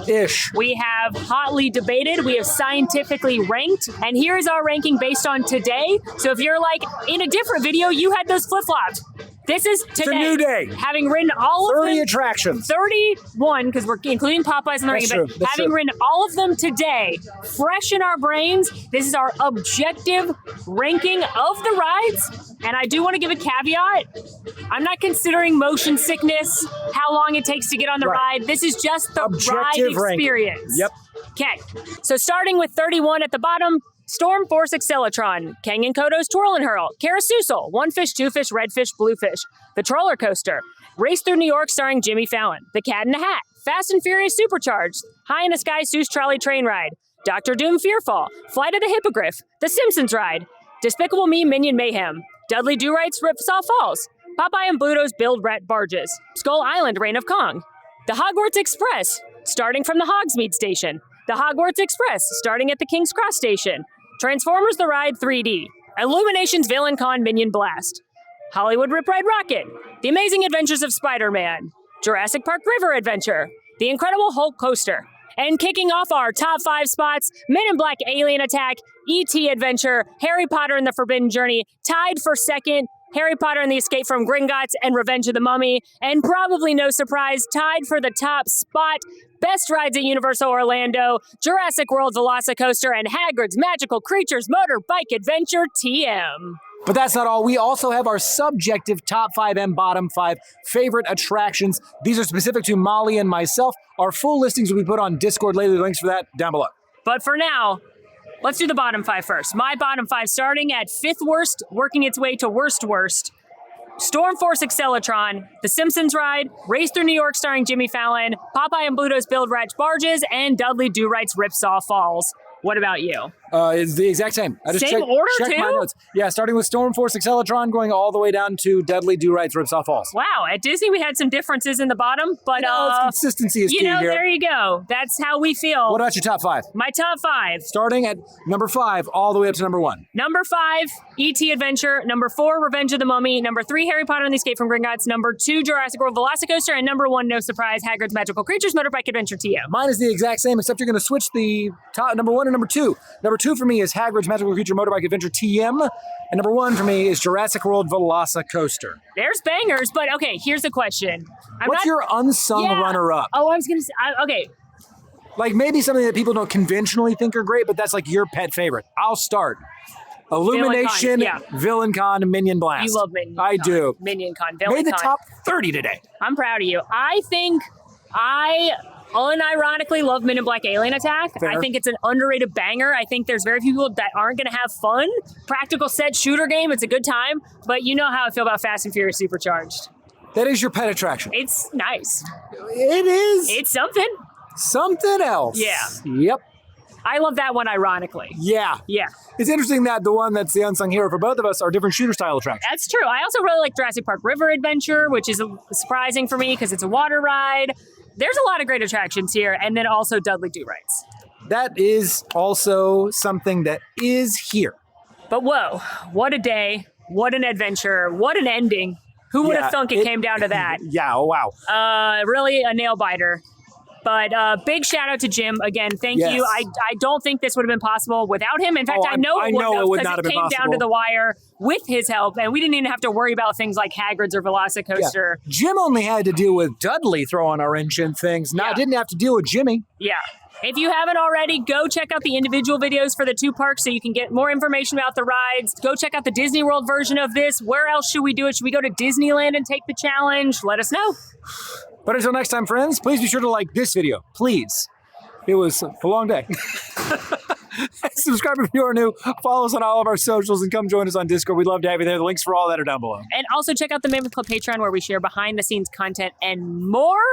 We have hotly debated. We have scientifically ranked. And here's our ranking based on today. So if you're like, in a different video, you had those flip-flopped. This is today. It's a new day. Having ridden all of them. 30 attractions. 31, because we're including Popeyes in the ranking. True. But having ridden all of them today, fresh in our brains, this is our objective ranking of the rides. And I do want to give a caveat. I'm not considering motion sickness, how long it takes to get on the ride. This is just the Objective ride experience. Yep. Okay, so starting with 31 at the bottom, Storm Force Accelatron, Kang and Kodo's Twirl and Hurl, Carousel, One Fish, Two Fish, Red Fish, Blue Fish, The Troller Coaster, Race Through New York starring Jimmy Fallon, The Cat in the Hat, Fast and Furious Supercharged, High in the Sky Seuss Trolley Train Ride, Doctor Doom Fearfall, Flight of the Hippogriff, The Simpsons Ride, Despicable Me Minion Mayhem, Dudley Do-Right's Ripsaw Falls, Popeye and Bluto's Build Rat Barges, Skull Island Reign of Kong, The Hogwarts Express, starting from the Hogsmeade Station, The Hogwarts Express, starting at the King's Cross Station, Transformers The Ride 3D, Illumination's Villain Con Minion Blast, Hollywood Rip Ride Rocket, The Amazing Adventures of Spider-Man, Jurassic Park River Adventure, The Incredible Hulk Coaster, and kicking off our top 5 spots, Men in Black Alien Attack, E.T. Adventure, Harry Potter and the Forbidden Journey, tied for second, Harry Potter and the Escape from Gringotts and Revenge of the Mummy, and probably no surprise, tied for the top spot, Best Rides at Universal Orlando, Jurassic World VelociCoaster, and Hagrid's Magical Creatures Motorbike Adventure TM. But that's not all. We also have our subjective top 5 and bottom 5 favorite attractions. These are specific to Molly and myself. Our full listings will be put on Discord later. The links for that down below. But for now, let's do the bottom 5 first. My bottom 5 starting at 5th worst, working its way to worst. Storm Force Accelatron, The Simpsons Ride, Race Through New York starring Jimmy Fallon, Popeye and Bluto's Build Rat Barges, and Dudley Do-Right's Ripsaw Falls. What about you? It's the exact same. I just Same order, checked too? my notes. Yeah, starting with Storm Force Accelatron, going all the way down to Dudley Do-Right's Ripsaw Falls. Wow, at Disney we had some differences in the bottom, but consistency is key here. There you go. That's how we feel. What about your top 5? My top 5. Starting at number 5, all the way up to number 1. Number 5, E.T. Adventure. Number 4, Revenge of the Mummy. Number 3, Harry Potter and the Escape from Gringotts. Number 2, Jurassic World VelociCoaster. And number 1, no surprise, Hagrid's Magical Creatures Motorbike Adventure TM. Mine is the exact same, except you're going to switch the top number 1 and number 2. Number 2 for me is Hagrid's Magical Creature Motorbike Adventure TM. And number 1 for me is Jurassic World VelociCoaster. There's bangers, but okay, here's the question. What's your unsung runner-up? Oh, I was going to say, okay. Like maybe something that people don't conventionally think are great, but that's like your pet favorite. I'll start. Illumination, Villain Con, Minion Blast. You love Minion Con. I do. Minion Con, Villain Con. Made the top 30 today. I'm proud of you. I think I unironically love Men in Black Alien Attack. Fair. I think it's an underrated banger. I think there's very few people that aren't going to have fun. Practical set shooter game. It's a good time. But you know how I feel about Fast and Furious Supercharged. That is your pet attraction. It's nice. It is. It's something. Something else. Yeah. Yep. I love that one ironically. Yeah. Yeah. It's interesting that the one that's the unsung hero for both of us are different shooter style attractions. That's true. I also really like Jurassic Park River Adventure, which is surprising for me because it's a water ride. There's a lot of great attractions here, and then also Dudley Do-Rights. That is also something that is here. But whoa, what a day, what an adventure, what an ending. Who would have thunk it came down to that? Yeah, oh wow. Really a nail biter. But big shout out to Jim again. Thank you. I don't think this would have been possible without him. In fact, I know it would not have been possible. It came down to the wire with his help, and we didn't even have to worry about things like Hagrid's or VelociCoaster. Yeah. Jim only had to deal with Dudley throwing a wrench in things. Didn't have to deal with Jimmy. Yeah. If you haven't already, go check out the individual videos for the 2 parks so you can get more information about the rides. Go check out the Disney World version of this. Where else should we do it? Should we go to Disneyland and take the challenge? Let us know. But until next time, friends, please be sure to like this video. Please. It was a long day. Subscribe if you are new. Follow us on all of our socials and come join us on Discord. We'd love to have you there. The links for all that are down below. And also check out the Mammoth Club Patreon where we share behind the scenes content and more.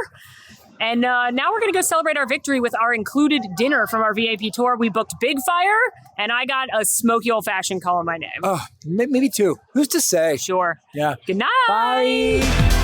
And now we're going to go celebrate our victory with our included dinner from our VIP tour. We booked Big Fire, and I got a smoky old-fashioned calling my name. Oh, maybe 2. Who's to say? Sure. Yeah. Good night. Bye.